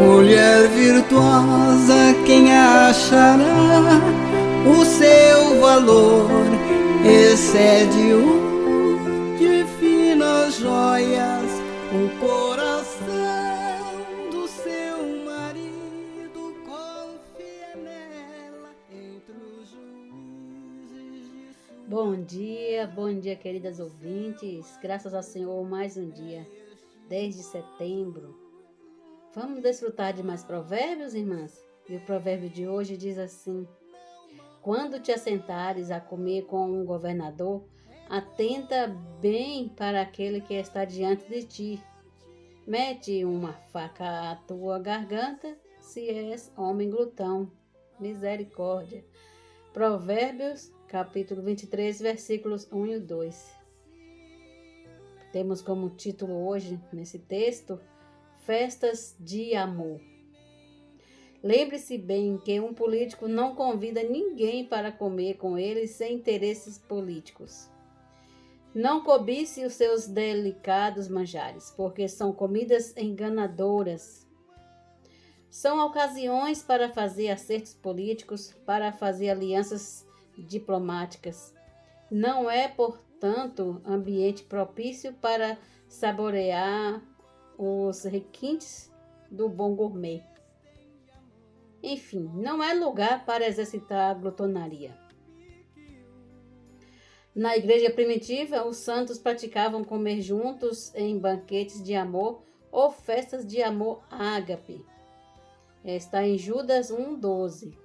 Mulher virtuosa, quem achará? O seu valor excede o de finas joias. O coração do seu marido confia nela entre os juízes de sua... Bom dia, queridas ouvintes. Graças ao Senhor, mais um dia, desde setembro. Vamos desfrutar de mais provérbios, irmãs? E o provérbio de hoje diz assim: quando te assentares a comer com um governador, atenta bem para aquele que está diante de ti. Mete uma faca à tua garganta, se és homem glutão. Misericórdia. Provérbios, capítulo 23, versículos 1 e 2. Temos como título hoje, nesse texto, Festas de Amor. Lembre-se bem que um político não convida ninguém para comer com ele sem interesses políticos. Não cobice os seus delicados manjares, porque são comidas enganadoras. São ocasiões para fazer acertos políticos, para fazer alianças diplomáticas. Não é, portanto, ambiente propício para saborear os requintes do bom gourmet. Enfim, não é lugar para exercitar a glutonaria. Na igreja primitiva, os santos praticavam comer juntos em banquetes de amor ou festas de amor ágape. Está em Judas 1:12.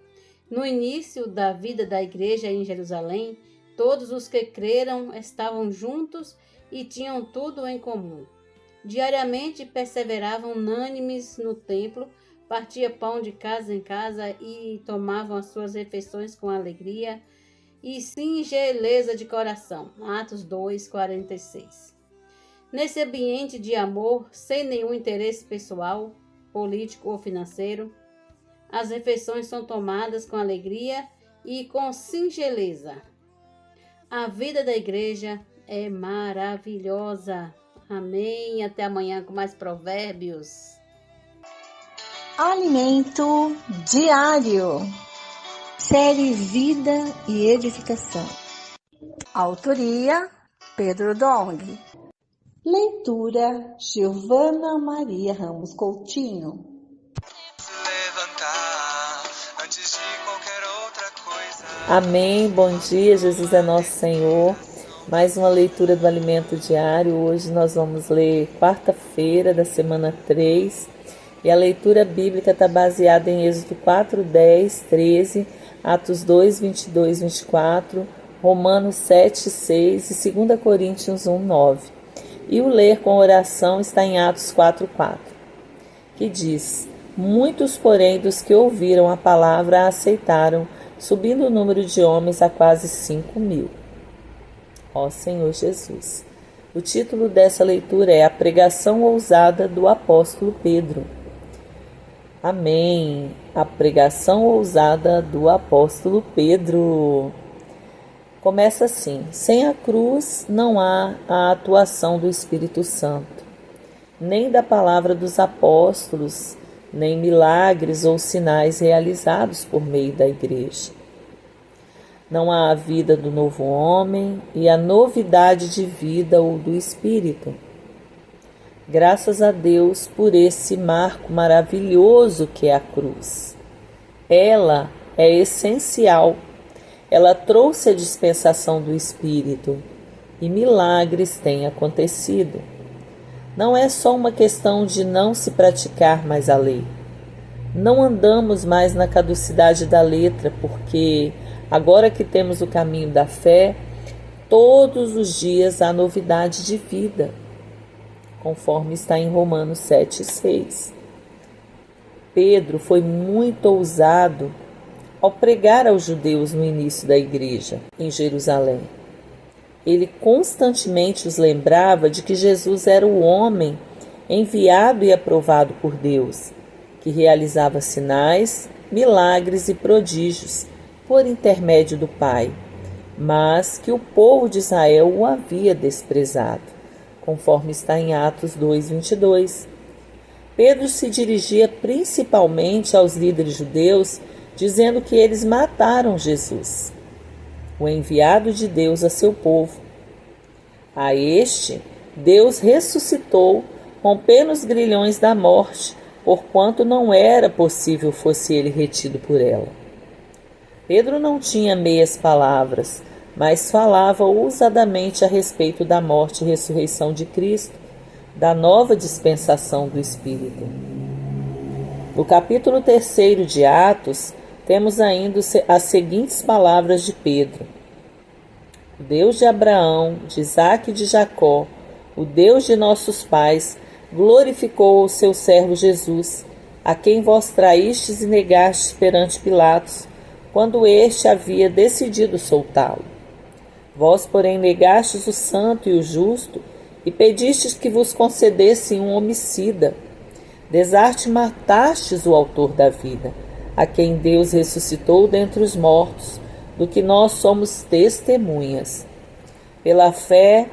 No início da vida da igreja em Jerusalém, todos os que creram estavam juntos e tinham tudo em comum. Diariamente perseveravam unânimes no templo, partiam pão de casa em casa e tomavam as suas refeições com alegria e singeleza de coração. Atos 2:46. Nesse ambiente de amor, sem nenhum interesse pessoal, político ou financeiro, as refeições são tomadas com alegria e com singeleza. A vida da igreja é maravilhosa. Amém. Até amanhã com mais provérbios. Alimento diário. Série Vida e Edificação. Autoria: Pedro Dong. Leitura: Giovana Maria Ramos Coutinho. Amém. Bom dia, Jesus é nosso Senhor. Mais uma leitura do Alimento Diário. Hoje nós vamos ler quarta-feira da semana 3. E a leitura bíblica está baseada em Êxodo 4, 10, 13, Atos 2, 22, 24, Romanos 7, 6 e 2 Coríntios 1, 9. E o ler com oração está em Atos 4, 4, que diz: muitos, porém, dos que ouviram a palavra a aceitaram, subindo o número de homens a quase 5.000. Ó Senhor Jesus. O título dessa leitura é A Pregação Ousada do Apóstolo Pedro. Amém. A pregação ousada do apóstolo Pedro. Começa assim: sem a cruz não há a atuação do Espírito Santo, nem da palavra dos apóstolos, nem milagres ou sinais realizados por meio da igreja. Não há a vida do novo homem e a novidade de vida ou do Espírito. Graças a Deus por esse marco maravilhoso que é a cruz. Ela é essencial. Ela trouxe a dispensação do Espírito e milagres têm acontecido. Não é só uma questão de não se praticar mais a lei. Não andamos mais na caducidade da letra, porque agora que temos o caminho da fé, todos os dias há novidade de vida, conforme está em Romanos 7, 6. Pedro foi muito ousado ao pregar aos judeus no início da igreja em Jerusalém. Ele constantemente os lembrava de que Jesus era o homem enviado e aprovado por Deus, que realizava sinais, milagres e prodígios por intermédio do Pai, mas que o povo de Israel o havia desprezado, conforme está em Atos 2:22. Pedro se dirigia principalmente aos líderes judeus, dizendo que eles mataram Jesus, o enviado de Deus a seu povo. A este, Deus ressuscitou, rompendo os grilhões da morte, porquanto não era possível fosse ele retido por ela. Pedro não tinha meias palavras, mas falava ousadamente a respeito da morte e ressurreição de Cristo, da nova dispensação do Espírito. No capítulo 3 de Atos, temos ainda as seguintes palavras de Pedro: o Deus de Abraão, de Isaque e de Jacó, o Deus de nossos pais, glorificou o seu servo Jesus, a quem vós traístes e negastes perante Pilatos, quando este havia decidido soltá-lo. Vós, porém, negastes o santo e o justo, e pedistes que vos concedesse um homicida. Desarte matastes o autor da vida, a quem Deus ressuscitou dentre os mortos, do que nós somos testemunhas. Pela fé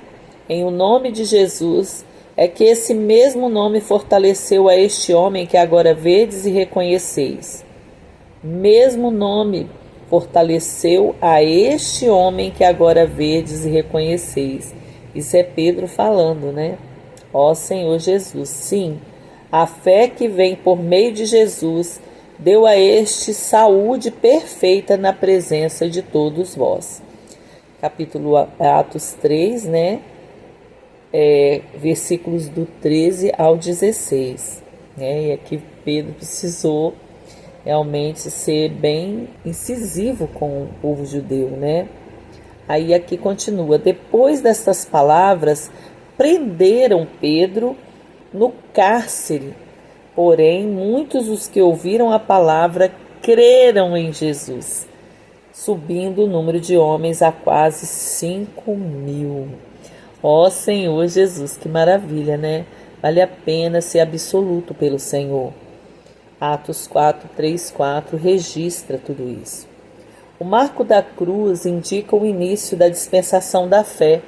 em o nome de Jesus, é que esse mesmo nome fortaleceu a este homem que agora vedes e reconheceis. Mesmo nome fortaleceu a este homem que agora vedes e reconheceis. Isso é Pedro falando, né? Ó Senhor Jesus, sim, a fé que vem por meio de Jesus deu a este saúde perfeita na presença de todos vós. Capítulo Atos 3, né? Versículos do 13 ao 16. Né? E aqui Pedro precisou realmente ser bem incisivo com o povo judeu, né? Aí aqui continua: depois destas palavras, prenderam Pedro no cárcere. Porém, muitos dos que ouviram a palavra creram em Jesus, subindo o número de homens a quase 5.000. Ó Senhor Jesus, que maravilha, né? Vale a pena ser absoluto pelo Senhor. Atos 4:3-4 registra tudo isso. O marco da cruz indica o início da dispensação da fé,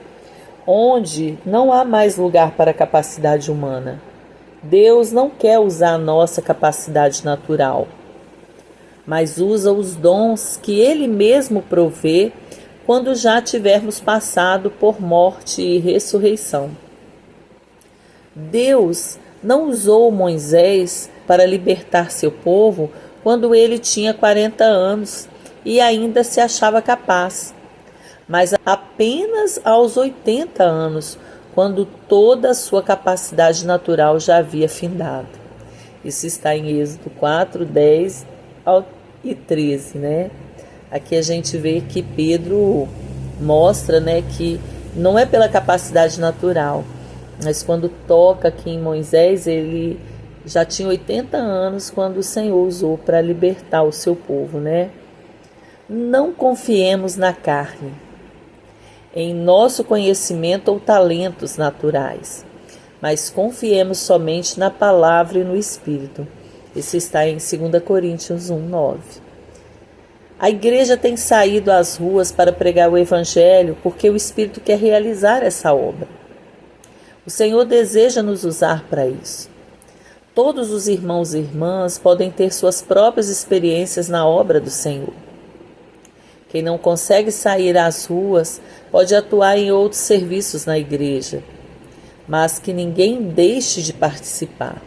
onde não há mais lugar para a capacidade humana. Deus não quer usar a nossa capacidade natural, mas usa os dons que Ele mesmo provê quando já tivermos passado por morte e ressurreição. Deus não usou Moisés para libertar seu povo quando ele tinha 40 anos e ainda se achava capaz, mas apenas aos 80 anos, quando toda a sua capacidade natural já havia findado. Isso está em Êxodo 4:10 e 13, né? Aqui a gente vê que Pedro mostra, né, que não é pela capacidade natural, mas quando toca aqui em Moisés, ele já tinha 80 anos quando o Senhor usou para libertar o seu povo, né? Não confiemos na carne, em nosso conhecimento ou talentos naturais, mas confiemos somente na palavra e no Espírito. Isso está em 2 Coríntios 1:9. A igreja tem saído às ruas para pregar o Evangelho porque o Espírito quer realizar essa obra. O Senhor deseja nos usar para isso. Todos os irmãos e irmãs podem ter suas próprias experiências na obra do Senhor. Quem não consegue sair às ruas pode atuar em outros serviços na igreja, mas que ninguém deixe de participar.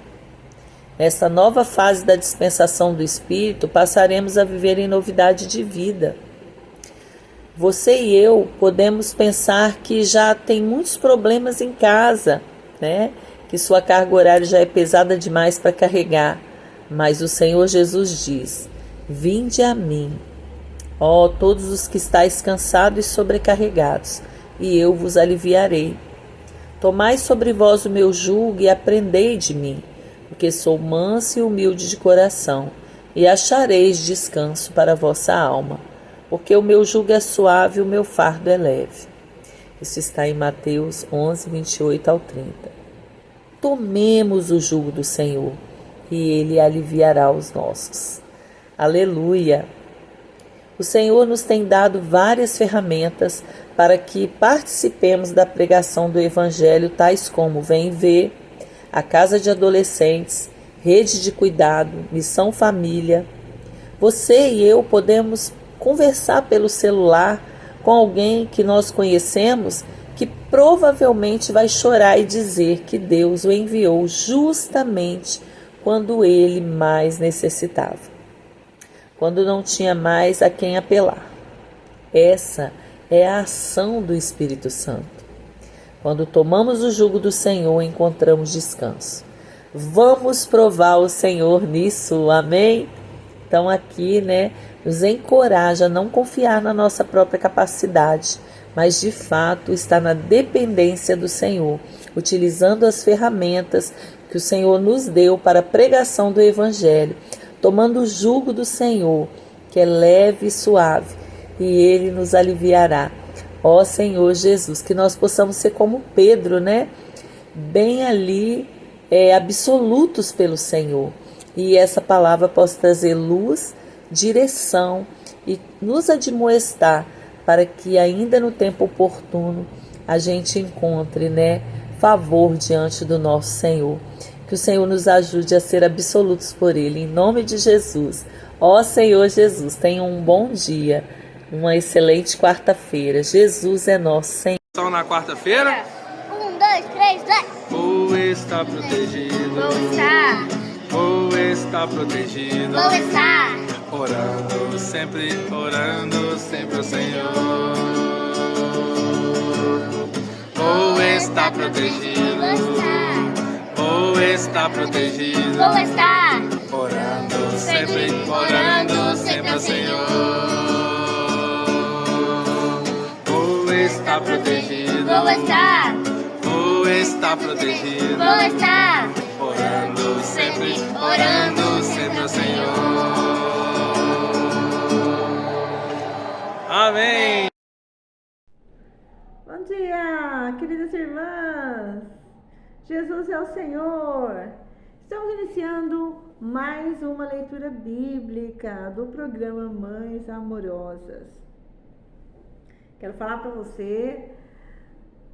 Nesta nova fase da dispensação do Espírito, passaremos a viver em novidade de vida. Você e eu podemos pensar que já tem muitos problemas em casa, né? Que sua carga horária já é pesada demais para carregar. Mas o Senhor Jesus diz: vinde a mim, ó todos os que estáis cansados e sobrecarregados, e eu vos aliviarei. Tomai sobre vós o meu jugo e aprendei de mim, porque sou manso e humilde de coração, e achareis descanso para a vossa alma, porque o meu jugo é suave e o meu fardo é leve. Isso está em Mateus 11:28-30. Tomemos o jugo do Senhor, e Ele aliviará os nossos. Aleluia! O Senhor nos tem dado várias ferramentas para que participemos da pregação do Evangelho, tais como Vem Ver, a Casa de Adolescentes Rede de Cuidado, Missão Família. Você e eu podemos conversar pelo celular com alguém que nós conhecemos, que provavelmente vai chorar e dizer que Deus o enviou justamente quando ele mais necessitava, quando não tinha mais a quem apelar. Essa é a ação do Espírito Santo. Quando tomamos o jugo do Senhor, encontramos descanso. Vamos provar o Senhor nisso, amém? Então aqui, nos encoraja a não confiar na nossa própria capacidade, mas de fato estar na dependência do Senhor, utilizando as ferramentas que o Senhor nos deu para a pregação do Evangelho, tomando o jugo do Senhor, que é leve e suave, e Ele nos aliviará. Ó Senhor Jesus, que nós possamos ser como Pedro, bem ali, absolutos pelo Senhor. E essa palavra possa trazer luz, direção e nos admoestar para que ainda no tempo oportuno a gente encontre, favor diante do nosso Senhor. Que o Senhor nos ajude a ser absolutos por Ele, em nome de Jesus. Ó Senhor Jesus, tenha um bom dia, uma excelente quarta-feira. Jesus é nosso Senhor. Então na quarta-feira? 1, 2, 3, 2. Vou estar protegido. Vou estar. Vou estar protegido. Vou estar. Orando sempre ao Senhor. Vou estar protegido. Vou estar. Vou estar protegido. Vou estar. Orando sempre ao Senhor. Vou estar protegido. Vou estar. Vou estar protegido. Vou estar. Orando sempre ao Senhor. Amém. Bom dia, queridas irmãs. Jesus é o Senhor. Estamos iniciando mais uma leitura bíblica do programa Mães Amorosas. Quero falar para você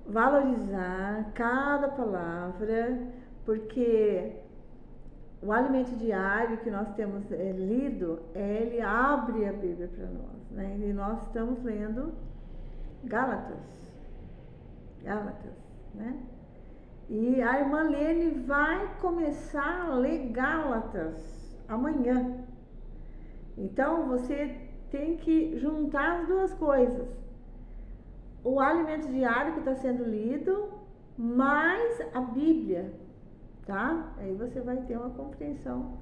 valorizar cada palavra, porque o alimento diário que nós temos lido, ele abre a Bíblia para nós, E nós estamos lendo Gálatas, E a irmã Lene vai começar a ler Gálatas amanhã. Então você tem que juntar as duas coisas. O alimento diário que está sendo lido, mais a Bíblia, tá? Aí você vai ter uma compreensão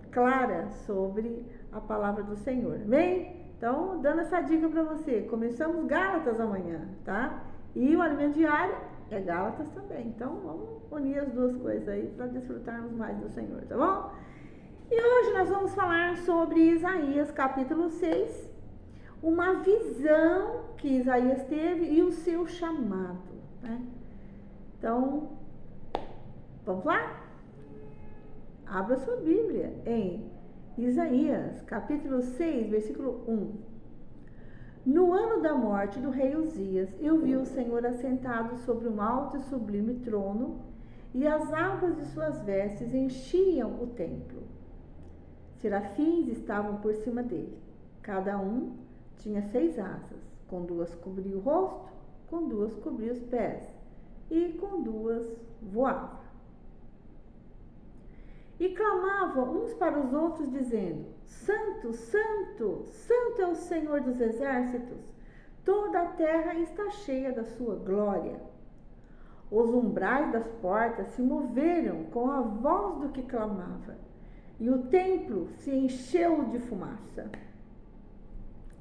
clara sobre a palavra do Senhor, amém? Então, dando essa dica para você, começamos Gálatas amanhã, tá? E o alimento diário é Gálatas também. Então, vamos unir as duas coisas aí para desfrutarmos mais do Senhor, tá bom? E hoje nós vamos falar sobre Isaías capítulo 6, uma visão que Isaías teve e o seu chamado, Então, vamos lá? Abra sua Bíblia em Isaías, capítulo 6, versículo 1. No ano da morte do rei Uzias, eu vi o Senhor assentado sobre um alto e sublime trono, e as abas de suas vestes enchiam o templo. Serafins estavam por cima dele. Cada um tinha 6 asas, com 2 cobria o rosto, com 2 cobria os pés, e com 2 voava. E clamavam uns para os outros, dizendo: Santo, Santo, Santo é o Senhor dos exércitos, toda a terra está cheia da sua glória. Os umbrais das portas se moveram com a voz do que clamava, e o templo se encheu de fumaça.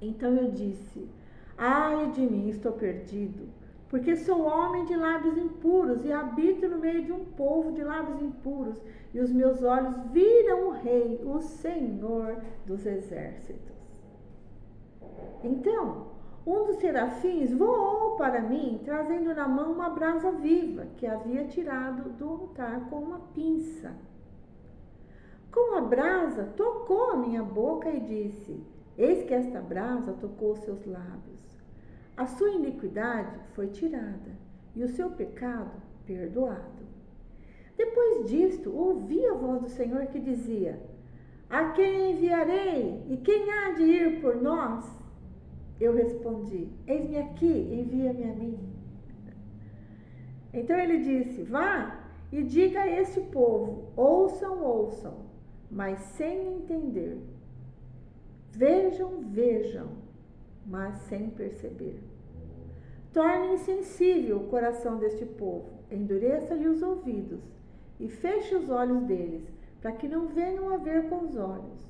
Então eu disse: ai de mim, estou perdido, porque sou homem de lábios impuros e habito no meio de um povo de lábios impuros, e os meus olhos viram o Rei, o Senhor dos exércitos. Então, um dos serafins voou para mim, trazendo na mão uma brasa viva que havia tirado do altar com uma pinça. Com a brasa, tocou a minha boca e disse: eis que esta brasa tocou os seus lábios. A sua iniquidade foi tirada e o seu pecado perdoado. Depois disto, ouvi a voz do Senhor que dizia: a quem enviarei? E quem há de ir por nós? Eu respondi: eis-me aqui, envia-me a mim. Então ele disse: vá e diga a este povo: ouçam, ouçam, mas sem entender. Vejam, vejam, mas sem perceber. Torne insensível o coração deste povo, endureça-lhe os ouvidos e feche os olhos deles, para que não venham a ver com os olhos,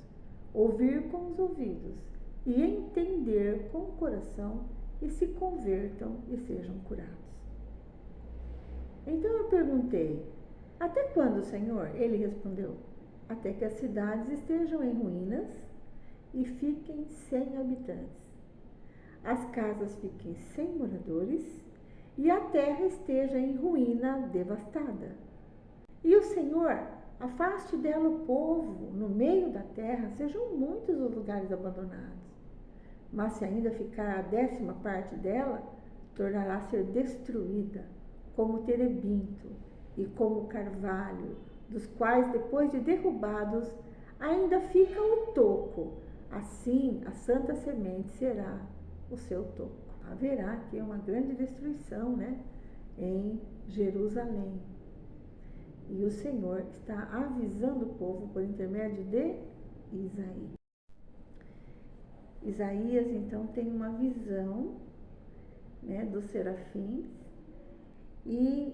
ouvir com os ouvidos e entender com o coração e se convertam e sejam curados. Então eu perguntei: até quando, Senhor? Ele respondeu: até que as cidades estejam em ruínas e fiquem sem habitantes, as casas fiquem sem moradores e a terra esteja em ruína devastada. E o Senhor afaste dela o povo, no meio da terra sejam muitos os lugares abandonados. Mas se ainda ficar a 10ª parte dela, tornará a ser destruída, como o terebinto e como o carvalho, dos quais, depois de derrubados, ainda fica o toco. Assim, a santa semente será o seu toco. Haverá aqui uma grande destruição, né, em Jerusalém. E o Senhor está avisando o povo por intermédio de Isaías. Isaías, então, tem uma visão, né, dos serafins, e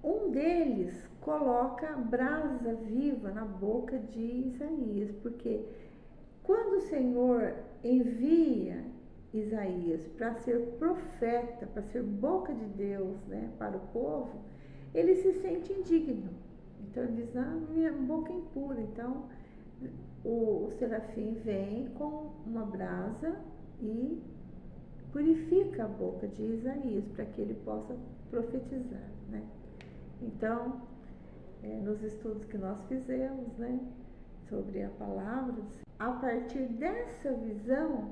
um deles coloca brasa viva na boca de Isaías, porque quando o Senhor envia Isaías para ser profeta, para ser boca de Deus, né, para o povo, ele se sente indigno. Então ele diz: minha boca é impura. Então o serafim vem com uma brasa e purifica a boca de Isaías para que ele possa profetizar, né? Então, nos estudos que nós fizemos, né, sobre a palavra, a partir dessa visão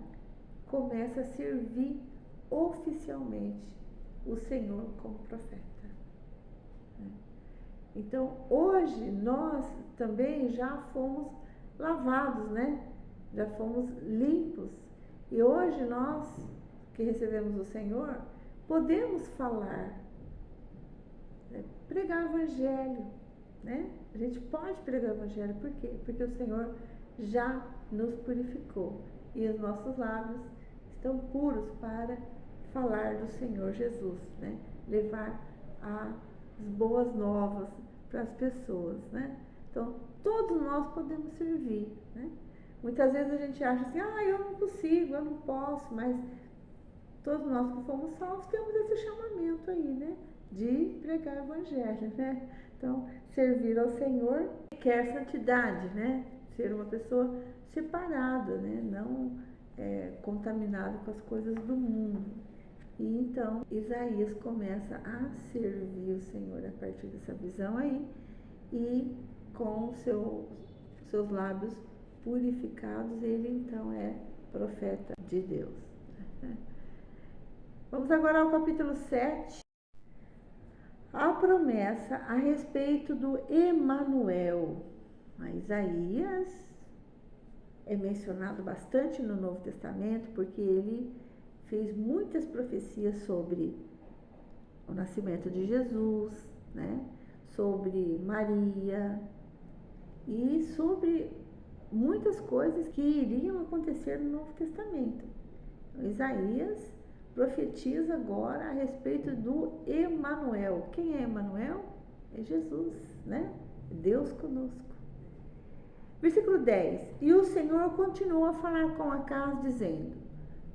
começa a servir oficialmente o Senhor como profeta. Então, hoje nós também já fomos lavados, né? Já fomos limpos. E hoje nós, que recebemos o Senhor, podemos falar, né? Pregar o Evangelho, né? A gente pode pregar o Evangelho, por quê? Porque o Senhor já nos purificou e os nossos lábios estão puros para falar do Senhor Jesus, né? Levar as boas novas para as pessoas, né? Então, todos nós podemos servir, né? Muitas vezes a gente acha assim: eu não consigo, eu não posso, mas todos nós que fomos salvos temos esse chamamento aí, né? De pregar o Evangelho, né? Então, servir ao Senhor requer santidade, né? Ser uma pessoa separada, né? Não contaminada com as coisas do mundo. E então, Isaías começa a servir o Senhor a partir dessa visão aí, e com seus lábios purificados, ele então é profeta de Deus. Vamos agora ao capítulo 7. A promessa a respeito do Emanuel. Isaías é mencionado bastante no Novo Testamento porque ele fez muitas profecias sobre o nascimento de Jesus, né? Sobre Maria e sobre muitas coisas que iriam acontecer no Novo Testamento. Então, Isaías profetiza agora a respeito do Emanuel. Quem é Emanuel? É Jesus, né? Deus conosco. Versículo 10. E o Senhor continuou a falar com Acaz, dizendo: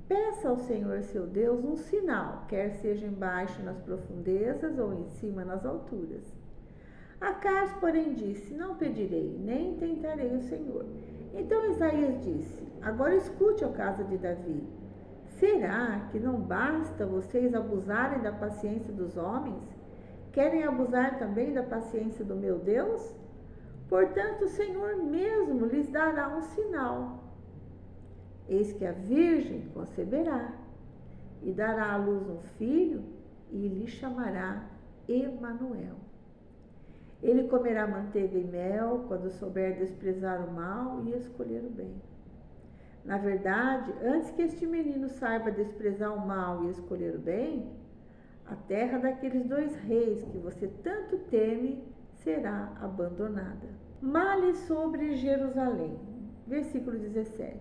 peça ao Senhor seu Deus um sinal, quer seja embaixo nas profundezas ou em cima nas alturas. Acaz, porém, disse: não pedirei, nem tentarei o Senhor. Então Isaías disse: agora escute, ó casa de Davi. Será que não basta vocês abusarem da paciência dos homens? Querem abusar também da paciência do meu Deus? Portanto, o Senhor mesmo lhes dará um sinal. Eis que a virgem conceberá e dará à luz um filho e lhe chamará Emanuel. Ele comerá manteiga e mel quando souber desprezar o mal e escolher o bem. Na verdade, antes que este menino saiba desprezar o mal e escolher o bem, a terra daqueles 2 reis que você tanto teme será abandonada. Male sobre Jerusalém. Versículo 17.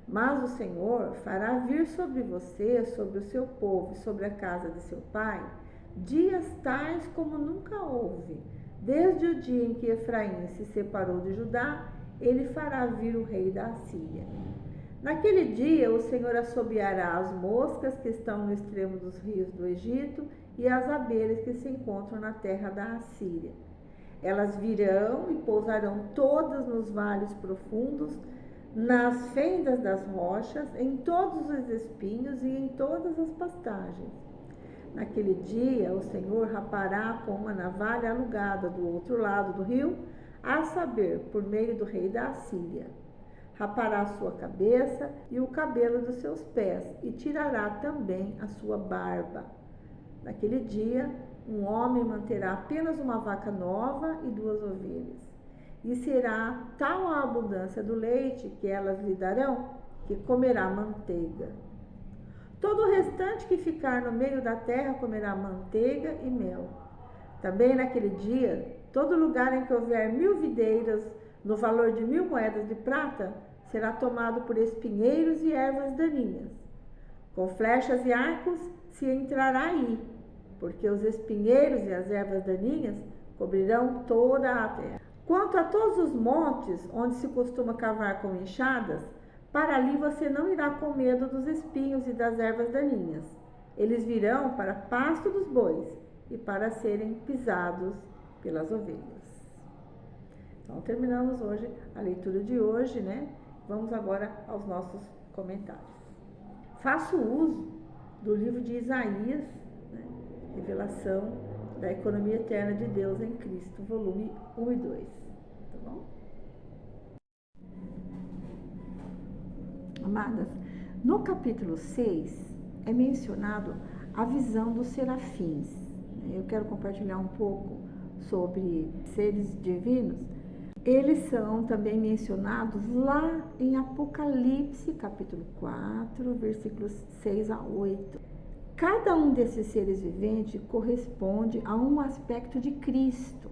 Mas o Senhor fará vir sobre você, sobre o seu povo e sobre a casa de seu pai, dias tais como nunca houve. Desde o dia em que Efraim se separou de Judá, ele fará vir o rei da Assíria. Naquele dia o Senhor assobiará as moscas que estão no extremo dos rios do Egito e as abelhas que se encontram na terra da Assíria. Elas virão e pousarão todas nos vales profundos, nas fendas das rochas, em todos os espinhos e em todas as pastagens. Naquele dia o Senhor rapará com uma navalha alugada do outro lado do rio, a saber, por meio do rei da Assíria. Rapará a sua cabeça e o cabelo dos seus pés, e tirará também a sua barba. Naquele dia, um homem manterá apenas uma vaca nova e 2 ovelhas. E será tal a abundância do leite que elas lhe darão, que comerá manteiga. Todo o restante que ficar no meio da terra comerá manteiga e mel. Também naquele dia, todo lugar em que houver 1000 videiras, no valor de 1000 moedas de prata, será tomado por espinheiros e ervas daninhas. Com flechas e arcos se entrará aí, porque os espinheiros e as ervas daninhas cobrirão toda a terra. Quanto a todos os montes onde se costuma cavar com enxadas, para ali você não irá com medo dos espinhos e das ervas daninhas. Eles virão para pasto dos bois e para serem pisados pelas ovelhas. Então, terminamos hoje a leitura de hoje, né? Vamos agora aos nossos comentários. Faço uso do livro de Isaías, né? Revelação da Economia Eterna de Deus em Cristo, volume 1 e 2. Tá bom? Amadas, no capítulo 6 é mencionado a visão dos serafins. Eu quero compartilhar um pouco sobre seres divinos. Eles são também mencionados lá em Apocalipse, capítulo 4, versículos 6 a 8. Cada um desses seres viventes corresponde a um aspecto de Cristo.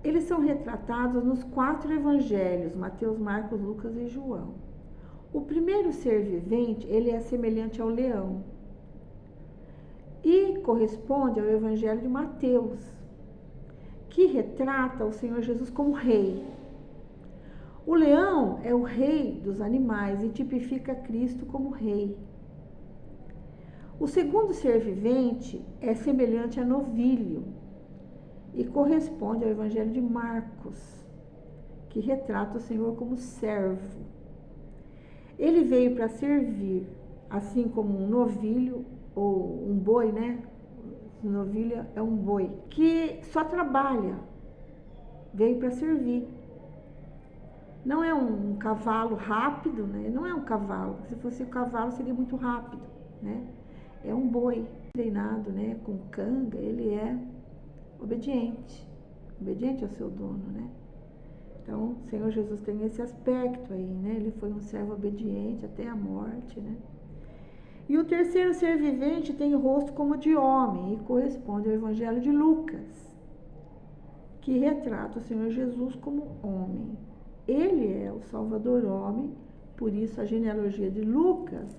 Eles são retratados nos 4 evangelhos, Mateus, Marcos, Lucas e João. O primeiro ser vivente, ele é semelhante ao leão e corresponde ao evangelho de Mateus, que retrata o Senhor Jesus como rei. O leão é o rei dos animais e tipifica Cristo como rei. O segundo ser vivente é semelhante a novilho e corresponde ao evangelho de Marcos, que retrata o Senhor como servo. Ele veio para servir, assim como um novilho ou um boi, né? Novilho é um boi que só trabalha, veio para servir. Não é um cavalo rápido, né? Não é um cavalo. Se fosse um cavalo seria muito rápido, né? É um boi treinado, né? Com canga, ele é obediente ao seu dono, né? Então, o Senhor Jesus tem esse aspecto aí, né? Ele foi um servo obediente até a morte, né? E o terceiro ser vivente tem rosto como de homem e corresponde ao Evangelho de Lucas, que retrata o Senhor Jesus como homem. Ele é o Salvador homem, por isso a genealogia de Lucas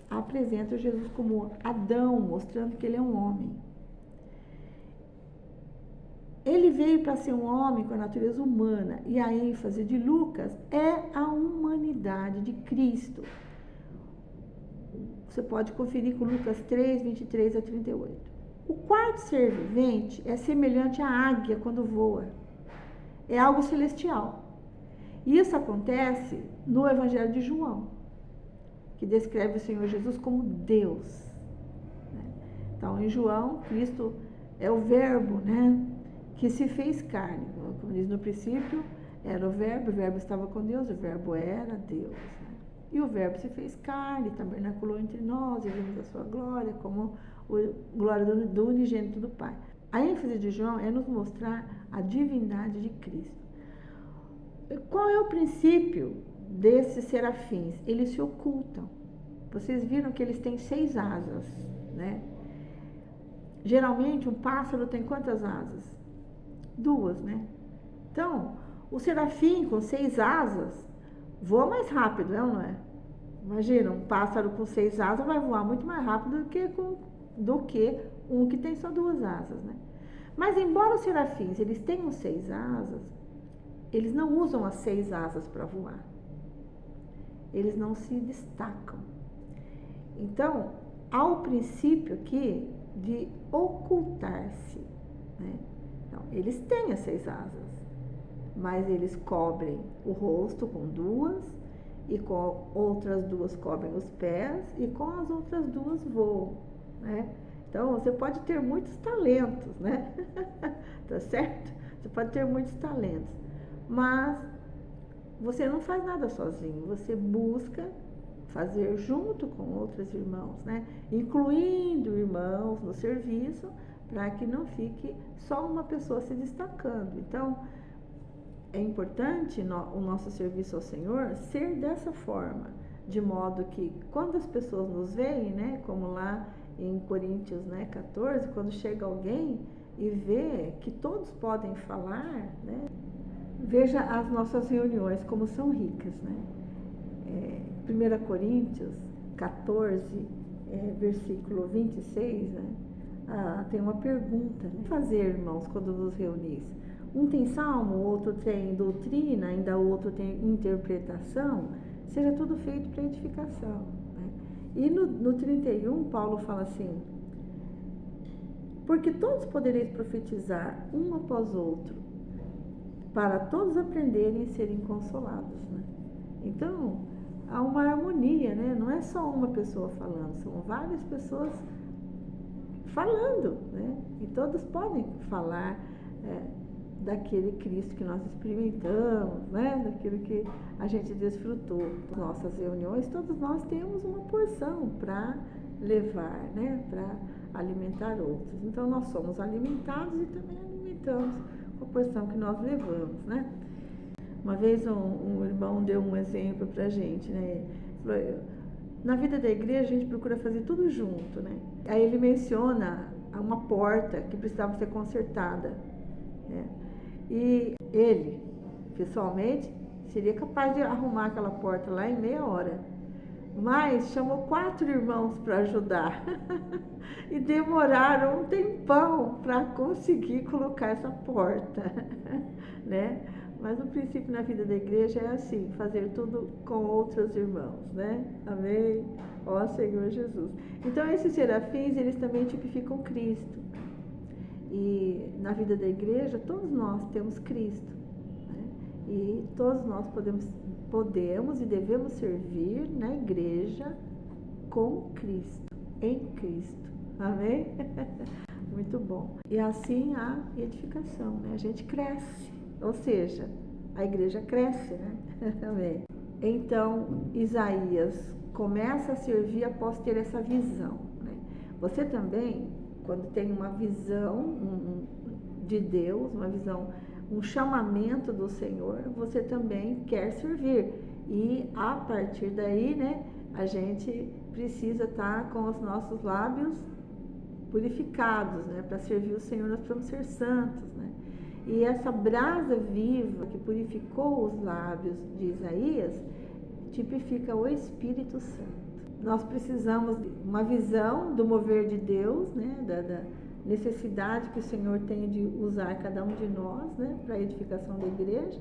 apresenta Jesus como Adão, mostrando que ele é um homem. Ele veio para ser um homem com a natureza humana, e a ênfase de Lucas é a humanidade de Cristo. Você pode conferir com Lucas 3, 23 a 38. O quarto ser vivente é semelhante à águia quando voa. É algo celestial. Isso acontece no Evangelho de João, que descreve o Senhor Jesus como Deus. Então, em João, Cristo é o verbo, né, que se fez carne. Como diz no princípio, era o verbo estava com Deus, o verbo era Deus. Né? E o verbo se fez carne, tabernaculou entre nós, e vimos a sua glória, como glória do unigênito do Pai. A ênfase de João é nos mostrar a divindade de Cristo. Qual é o princípio desses serafins? Eles se ocultam. Vocês viram que eles têm 6 asas, né? Geralmente um pássaro tem quantas asas? 2, né? Então, o serafim com 6 asas voa mais rápido, é ou não é? Imagina, um pássaro com 6 asas vai voar muito mais rápido do que um que tem só 2 asas, né? Mas embora os serafins eles tenham 6 asas, eles não usam as 6 asas para voar. Eles não se destacam. Então, há o princípio aqui de ocultar-se, né? Então, eles têm as 6 asas, mas eles cobrem o rosto com 2, e com outras 2 cobrem os pés, e com as outras 2 voam, né? Então, você pode ter muitos talentos, né? Tá certo? Você pode ter muitos talentos, mas você não faz nada sozinho, você busca fazer junto com outros irmãos, né? Incluindo irmãos no serviço, para que não fique só uma pessoa se destacando. Então, é importante o nosso serviço ao Senhor ser dessa forma, de modo que quando as pessoas nos veem, né, como lá em Coríntios, né, 14, quando chega alguém e vê que todos podem falar, né, veja as nossas reuniões como são ricas, né? 1 Coríntios 14, versículo 26, né? Tem uma pergunta, né? O que fazer, irmãos, quando vos reunis? Um tem salmo, outro tem doutrina, ainda outro tem interpretação, seja tudo feito para edificação, né? E no 31, Paulo fala assim: porque todos podereis profetizar um após outro, para todos aprenderem e serem consolados, né? Então, há uma harmonia, né? Não é só uma pessoa falando, são várias pessoas falando, né? E todos podem falar daquele Cristo que nós experimentamos, né? Daquilo que a gente desfrutou. Nossas reuniões, todos nós temos uma porção para levar, né? Para alimentar outros. Então, nós somos alimentados e também alimentamos com a porção que nós levamos, né? Uma vez um irmão deu um exemplo pra gente, né? Falou, na vida da igreja a gente procura fazer tudo junto, né? Aí ele menciona uma porta que precisava ser consertada, né? E ele, pessoalmente, seria capaz de arrumar aquela porta lá em meia hora, mas chamou 4 irmãos para ajudar e demoraram um tempão para conseguir colocar essa porta, né? Mas o princípio na vida da igreja é assim, fazer tudo com outros irmãos, né? Amém? Ó Senhor Jesus. Então, esses serafins, eles também tipificam Cristo. E na vida da igreja, todos nós temos Cristo, né? E todos nós podemos e devemos servir na igreja com Cristo, em Cristo. Amém? Muito bom. E assim a edificação, né? A gente cresce. Ou seja, a igreja cresce, né? Amém. Então, Isaías começa a servir após ter essa visão, né? Você também, quando tem uma visão de Deus, uma visão, um chamamento do Senhor, você também quer servir. E a partir daí, né, a gente precisa estar com os nossos lábios purificados, né? Para servir o Senhor, nós precisamos ser santos, né? E essa brasa viva que purificou os lábios de Isaías tipifica o Espírito Santo. Nós precisamos de uma visão do mover de Deus, né? Da necessidade que o Senhor tem de usar cada um de nós, né? Para a edificação da igreja.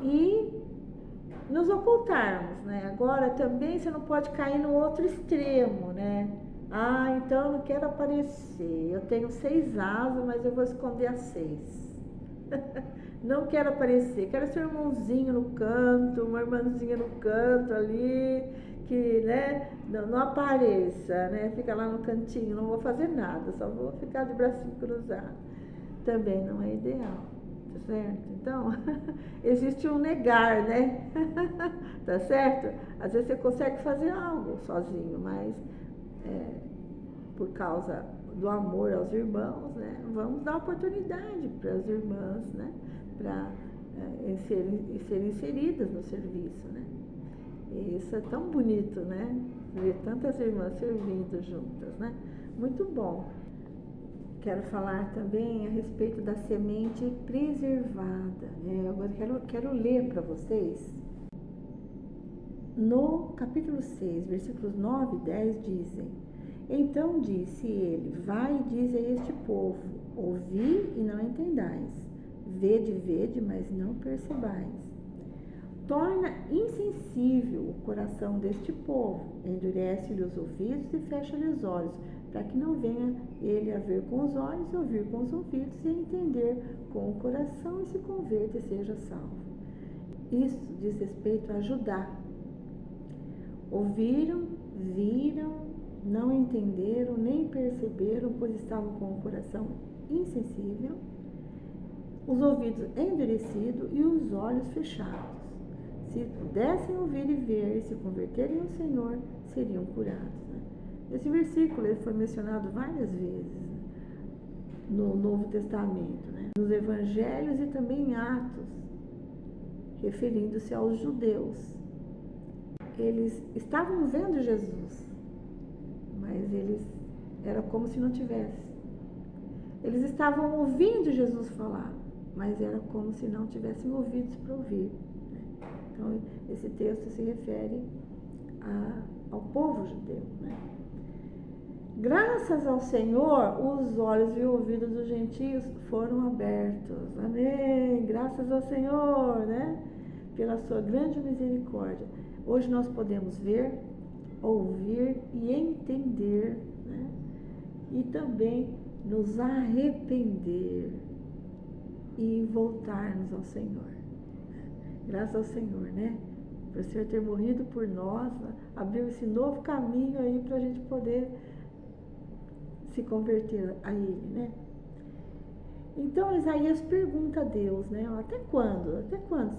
E nos ocultarmos, né? Agora também você não pode cair no outro extremo, né? Então eu não quero aparecer. Eu tenho 6 asas, mas eu vou esconder as 6. Não quero aparecer. Quero ser um irmãozinho no canto, uma irmãzinha no canto ali, que, né, não apareça, né? Fica lá no cantinho, não vou fazer nada, só vou ficar de bracinho cruzado. Também não é ideal, tá certo? Então, existe um negar, né? Tá certo? Às vezes você consegue fazer algo sozinho, mas por causa do amor aos irmãos, né? Vamos dar oportunidade para as irmãs, né? Para serem inseridas no serviço, né? E isso é tão bonito, né? Ver tantas irmãs servindo juntas, né? Muito bom. Quero falar também a respeito da semente preservada. Agora quero ler para vocês. No capítulo 6, versículos 9 e 10 dizem: Então disse ele: Vai e diz a este povo: Ouvi e não entendais, vede, mas não percebais. Torna insensível o coração deste povo, endurece-lhe os ouvidos e fecha-lhe os olhos, para que não venha ele a ver com os olhos, e ouvir com os ouvidos, e a entender com o coração, e se converta e seja salvo. Isso diz respeito a Judá. Ouviram, viram, não entenderam, nem perceberam, pois estavam com o coração insensível, os ouvidos endurecidos e os olhos fechados. Se pudessem ouvir e ver e se converterem ao Senhor, seriam curados. Esse versículo ele foi mencionado várias vezes no Novo Testamento, né? Nos Evangelhos e também em Atos, referindo-se aos judeus. Eles estavam vendo Jesus, mas era como se não tivessem. Eles estavam ouvindo Jesus falar, mas era como se não tivessem ouvidos para ouvir. Então, esse texto se refere ao povo judeu, né? Graças ao Senhor, os olhos e ouvidos dos gentios foram abertos. Amém! Graças ao Senhor, né? Pela sua grande misericórdia. Hoje nós podemos ver, ouvir e entender, né? E também nos arrepender e voltarmos ao Senhor. Graças ao Senhor, né? Por o Senhor ter morrido por nós, abriu esse novo caminho aí para a gente poder se converter a Ele, né? Então Isaías pergunta a Deus, né? Até quando,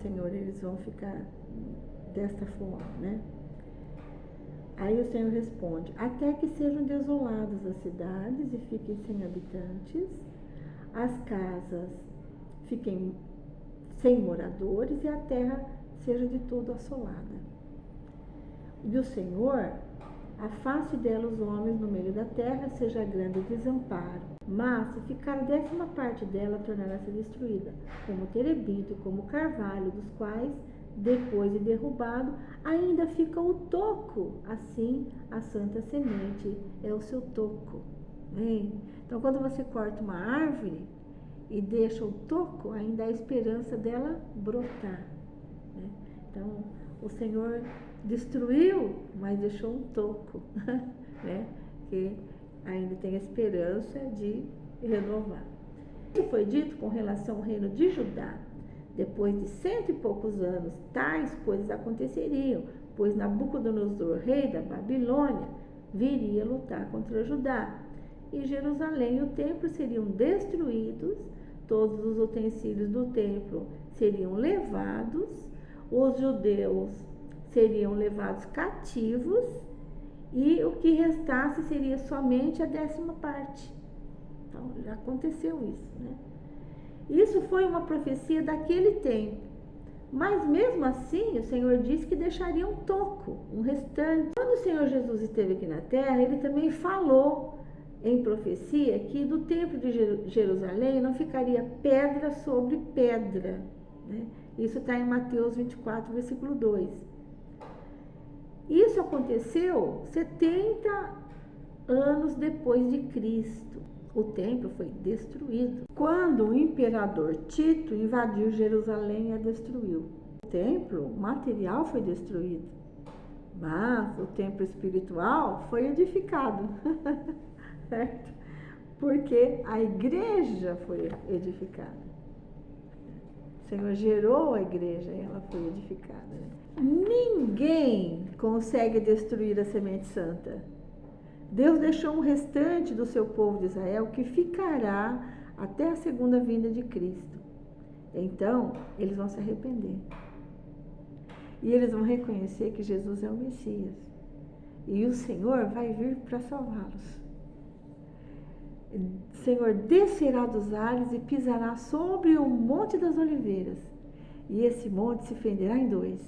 Senhor, eles vão ficar desta forma, né? Aí o Senhor responde: até que sejam desoladas as cidades e fiquem sem habitantes, as casas fiquem sem moradores e a terra seja de todo assolada. E o Senhor afaste dela os homens no meio da terra, seja grande o desamparo. Mas se ficar a 10ª parte dela, tornará-se destruída, como terebinto e como carvalho, dos quais, depois de derrubado, ainda fica o toco. Assim, a santa semente é o seu toco. Hein? Então, quando você corta uma árvore e deixa o toco, ainda há esperança dela brotar, né? Então, o Senhor destruiu, mas deixou um toco, né? Que ainda tem a esperança de renovar. Isso foi dito com relação ao reino de Judá. Depois de 100 e poucos anos, tais coisas aconteceriam, pois Nabucodonosor, rei da Babilônia, viria lutar contra Judá. E Jerusalém e o templo seriam destruídos, todos os utensílios do templo seriam levados, os judeus seriam levados cativos, e o que restasse seria somente a 10ª parte. Então, já aconteceu isso, né? Isso foi uma profecia daquele tempo. Mas mesmo assim, o Senhor disse que deixaria um toco, um restante. Quando o Senhor Jesus esteve aqui na terra, ele também falou em profecia que do templo de Jerusalém não ficaria pedra sobre pedra, né? Isso está em Mateus 24, versículo 2. Isso aconteceu 70 anos depois de Cristo. O templo foi destruído. Quando o imperador Tito invadiu Jerusalém e a destruiu. O templo material foi destruído, mas o templo espiritual foi edificado. Certo? Porque a igreja foi edificada. O Senhor gerou a igreja e ela foi edificada. Né? Ninguém consegue destruir a semente santa. Deus deixou um restante do seu povo de Israel que ficará até a segunda vinda de Cristo. Então, eles vão se arrepender. E eles vão reconhecer que Jesus é o Messias. E o Senhor vai vir para salvá-los. Senhor descerá dos ares e pisará sobre o monte das oliveiras, e esse monte se fenderá em dois,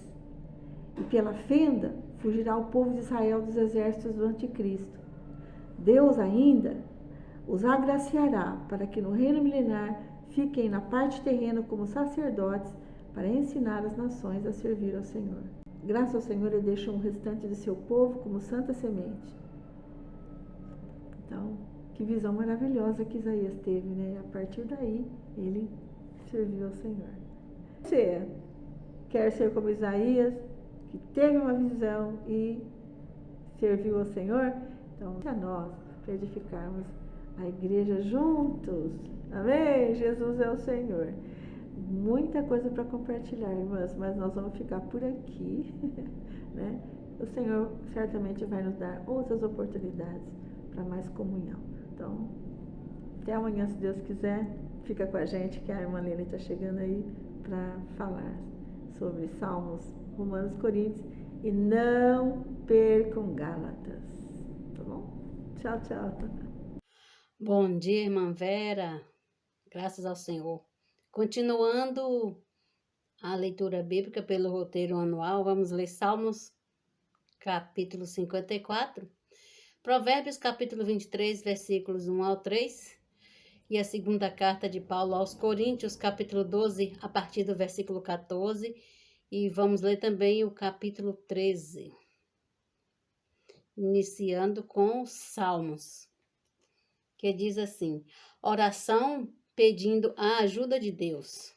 e pela fenda fugirá o povo de Israel dos exércitos do anticristo. Deus ainda os agraciará para que no reino milenar fiquem na parte terrena como sacerdotes para ensinar as nações a servir ao Senhor. Graças ao Senhor, Ele deixa um restante de seu povo como santa semente. Então, que visão maravilhosa que Isaías teve, né? A partir daí, ele serviu ao Senhor. Você quer ser como Isaías, que teve uma visão e serviu ao Senhor? Então, a nós, para edificarmos a igreja juntos. Amém? Jesus é o Senhor. Muita coisa para compartilhar, irmãs, mas nós vamos ficar por aqui, né? O Senhor certamente vai nos dar outras oportunidades para mais comunhão. Então, até amanhã, se Deus quiser, fica com a gente, que a irmã Lene está chegando aí para falar sobre Salmos, Romanos, Coríntios, e não percam Gálatas, tá bom? Tchau, tchau. Bom dia, irmã Vera. Graças ao Senhor. Continuando a leitura bíblica pelo roteiro anual, vamos ler Salmos, capítulo 54, Provérbios, capítulo 23, versículos 1 ao 3, e a segunda carta de Paulo aos Coríntios, capítulo 12, a partir do versículo 14, e vamos ler também o capítulo 13, iniciando com os Salmos, que diz assim: oração pedindo a ajuda de Deus.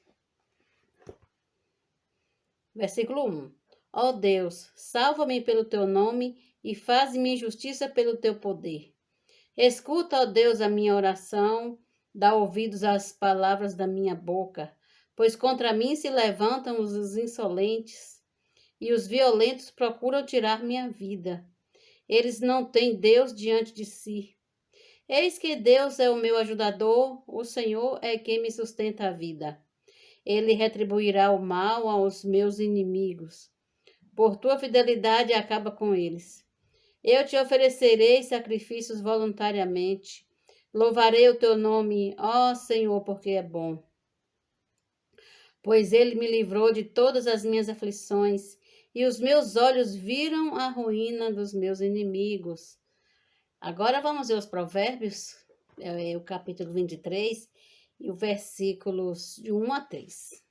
Versículo 1. Ó Deus, salva-me pelo teu nome e faz-me justiça pelo teu poder. Escuta, ó Deus, a minha oração, dá ouvidos às palavras da minha boca, pois contra mim se levantam os insolentes e os violentos procuram tirar minha vida. Eles não têm Deus diante de si. Eis que Deus é o meu ajudador, o Senhor é quem me sustenta a vida. Ele retribuirá o mal aos meus inimigos. Por tua fidelidade acaba com eles. Eu te oferecerei sacrifícios voluntariamente. Louvarei o teu nome, ó Senhor, porque é bom. Pois ele me livrou de todas as minhas aflições, e os meus olhos viram a ruína dos meus inimigos. Agora vamos ver os provérbios, o capítulo 23, e o versículos de 1 a 3.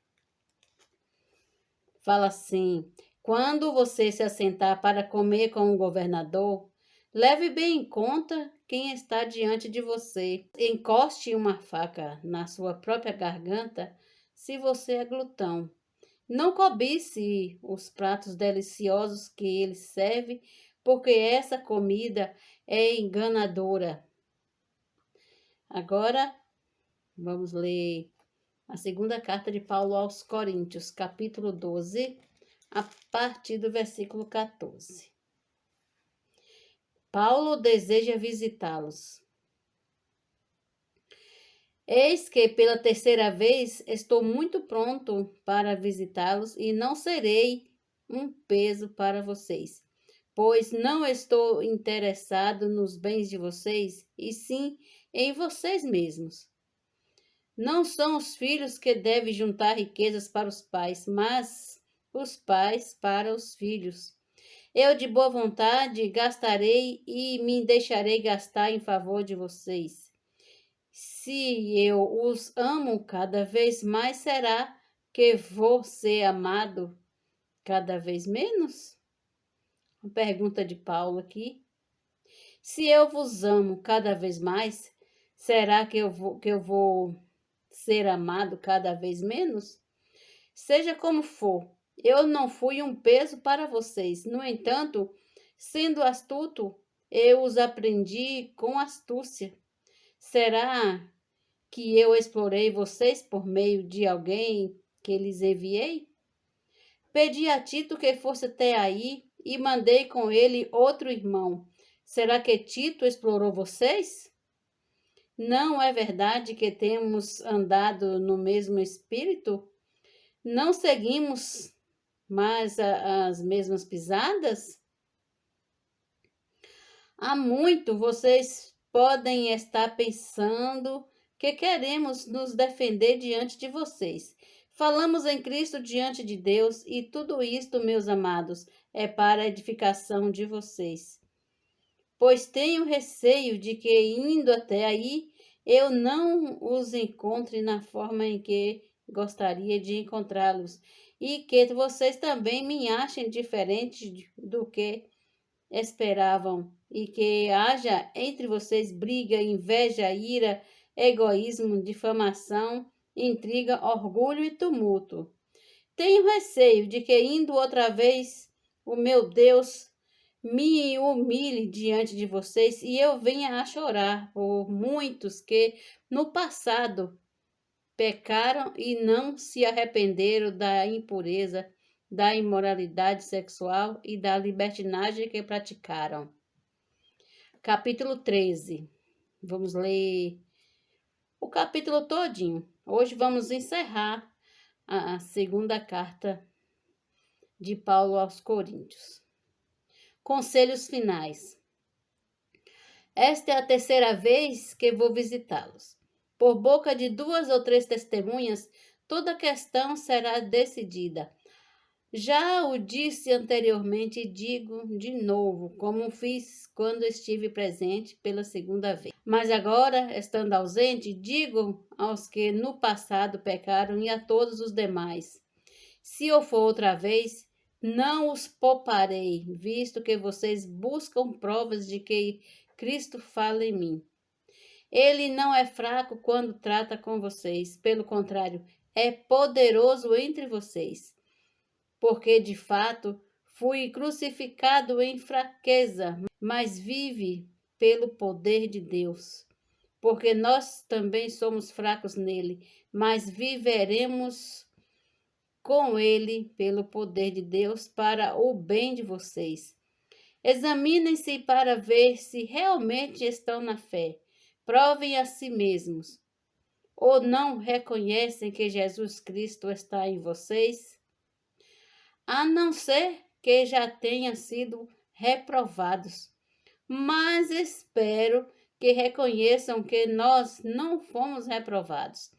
Fala assim: quando você se assentar para comer com o governador, leve bem em conta quem está diante de você. Encoste uma faca na sua própria garganta, se você é glutão. Não cobice os pratos deliciosos que ele serve, porque essa comida é enganadora. Agora, vamos ler a segunda carta de Paulo aos Coríntios, capítulo 12, a partir do versículo 14. Paulo deseja visitá-los. Eis que pela terceira vez estou muito pronto para visitá-los e não serei um peso para vocês, pois não estou interessado nos bens de vocês, e sim em vocês mesmos. Não são os filhos que devem juntar riquezas para os pais, mas os pais para os filhos. Eu de boa vontade gastarei e me deixarei gastar em favor de vocês. Se eu os amo cada vez mais, será que vou ser amado cada vez menos? Uma pergunta de Paulo aqui. Se eu vos amo cada vez mais, será que eu vou ser amado cada vez menos? Seja como for, eu não fui um peso para vocês. No entanto, sendo astuto, eu os aprendi com astúcia. Será que eu explorei vocês por meio de alguém que lhes enviei? Pedi a Tito que fosse até aí e mandei com ele outro irmão. Será que Tito explorou vocês? Não é verdade que temos andado no mesmo espírito? Não seguimos mais as mesmas pisadas? Há muito vocês podem estar pensando que queremos nos defender diante de vocês. Falamos em Cristo diante de Deus, e tudo isto, meus amados, é para a edificação de vocês. Pois tenho receio de que, indo até aí, eu não os encontre na forma em que gostaria de encontrá-los, e que vocês também me achem diferente do que esperavam, e que haja entre vocês briga, inveja, ira, egoísmo, difamação, intriga, orgulho e tumulto. Tenho receio de que, indo outra vez, o meu Deus me humilhe diante de vocês e eu venha a chorar por muitos que, no passado, pecaram e não se arrependeram da impureza, da imoralidade sexual e da libertinagem que praticaram. Capítulo 13. Vamos ler o capítulo todinho. Hoje vamos encerrar a segunda carta de Paulo aos Coríntios. Conselhos finais. Esta é a terceira vez que vou visitá-los. Por boca de 2 ou 3 testemunhas, toda questão será decidida. Já o disse anteriormente e digo de novo, como fiz quando estive presente pela segunda vez. Mas agora, estando ausente, digo aos que no passado pecaram e a todos os demais. Se eu for outra vez, não os pouparei, visto que vocês buscam provas de que Cristo fala em mim. Ele não é fraco quando trata com vocês, pelo contrário, é poderoso entre vocês. Porque, de fato, fui crucificado em fraqueza, mas vive pelo poder de Deus. Porque nós também somos fracos nele, mas viveremos com ele pelo poder de Deus para o bem de vocês. Examinem-se para ver se realmente estão na fé. Provem a si mesmos. Ou não reconhecem que Jesus Cristo está em vocês? A não ser que já tenham sido reprovados. Mas espero que reconheçam que nós não fomos reprovados.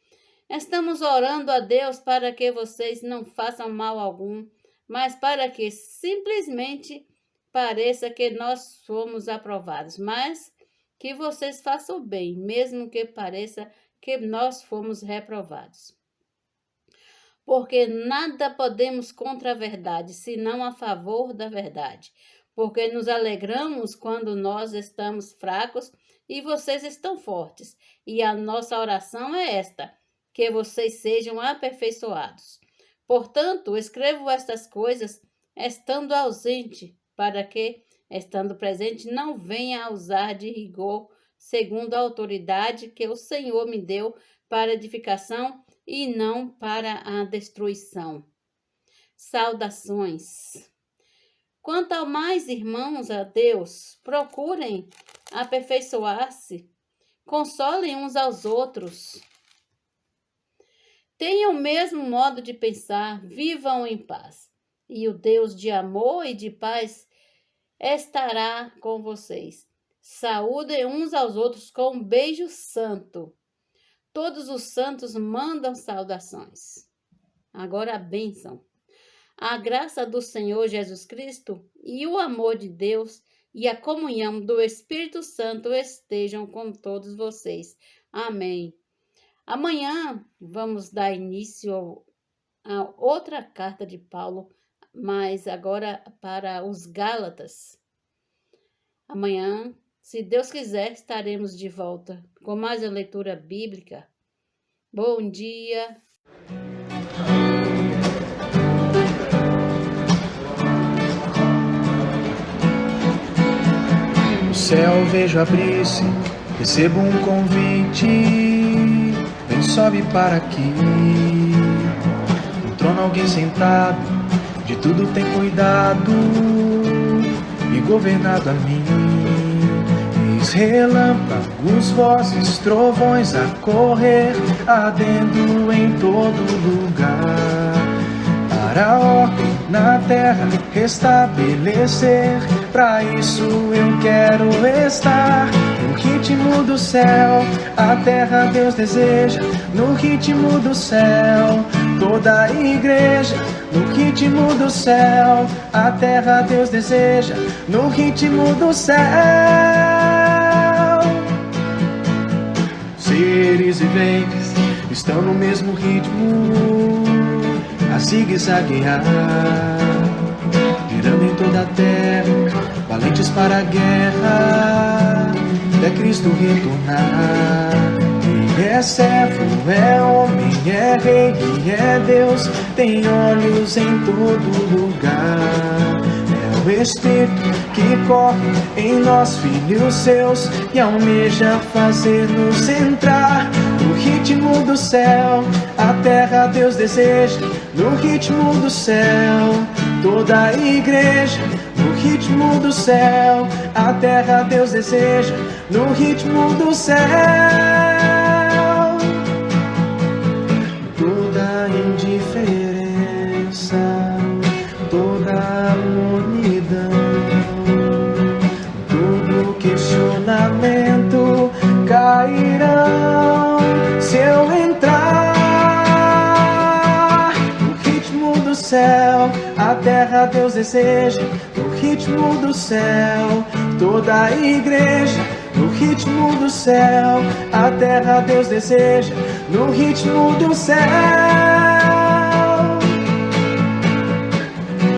Estamos orando a Deus para que vocês não façam mal algum, mas para que simplesmente pareça que nós fomos aprovados, mas que vocês façam bem, mesmo que pareça que nós fomos reprovados. Porque nada podemos contra a verdade, senão a favor da verdade. Porque nos alegramos quando nós estamos fracos e vocês estão fortes. E a nossa oração é esta, que vocês sejam aperfeiçoados. Portanto, escrevo estas coisas estando ausente, para que, estando presente, não venha a usar de rigor, segundo a autoridade que o Senhor me deu para edificação e não para a destruição. Saudações. Quanto ao mais, irmãos, a Deus, procurem aperfeiçoar-se, consolem uns aos outros. Tenham o mesmo modo de pensar, vivam em paz. E o Deus de amor e de paz estará com vocês. Saúdem uns aos outros com um beijo santo. Todos os santos mandam saudações. Agora a bênção. A graça do Senhor Jesus Cristo e o amor de Deus e a comunhão do Espírito Santo estejam com todos vocês. Amém. Amanhã vamos dar início a outra carta de Paulo, mas agora para os Gálatas. Amanhã, se Deus quiser, estaremos de volta com mais uma leitura bíblica. Bom dia! O céu vejo abrir-se, recebo um convite, vem, sobe para aqui. No trono alguém sentado, de tudo tem cuidado e governado a mim. Eis relâmpagos, vozes, trovões a correr, ardendo em todo lugar. para a ordem na terra restabelecer. Pra isso eu quero estar no ritmo do céu. A terra Deus deseja no ritmo do céu. Toda a igreja no ritmo do céu. A terra Deus deseja no ritmo do céu. Seres viventes estão no mesmo ritmo a zigue-zaguear, girando em toda a terra, valentes para a guerra, é Cristo retornar. E é servo, é homem, é rei e é Deus, tem olhos em todo lugar. É o Espírito que corre em nós, filhos seus, e almeja fazer-nos entrar no ritmo do céu. A terra Deus deseja no ritmo do céu. Toda a igreja no ritmo do céu. A terra Deus deseja no ritmo do céu. Toda indiferença, toda amonidão, todo questionamento cairão se eu entrar no ritmo do céu. A terra Deus deseja no ritmo do céu. Toda a igreja no ritmo do céu. A terra Deus deseja no ritmo do céu.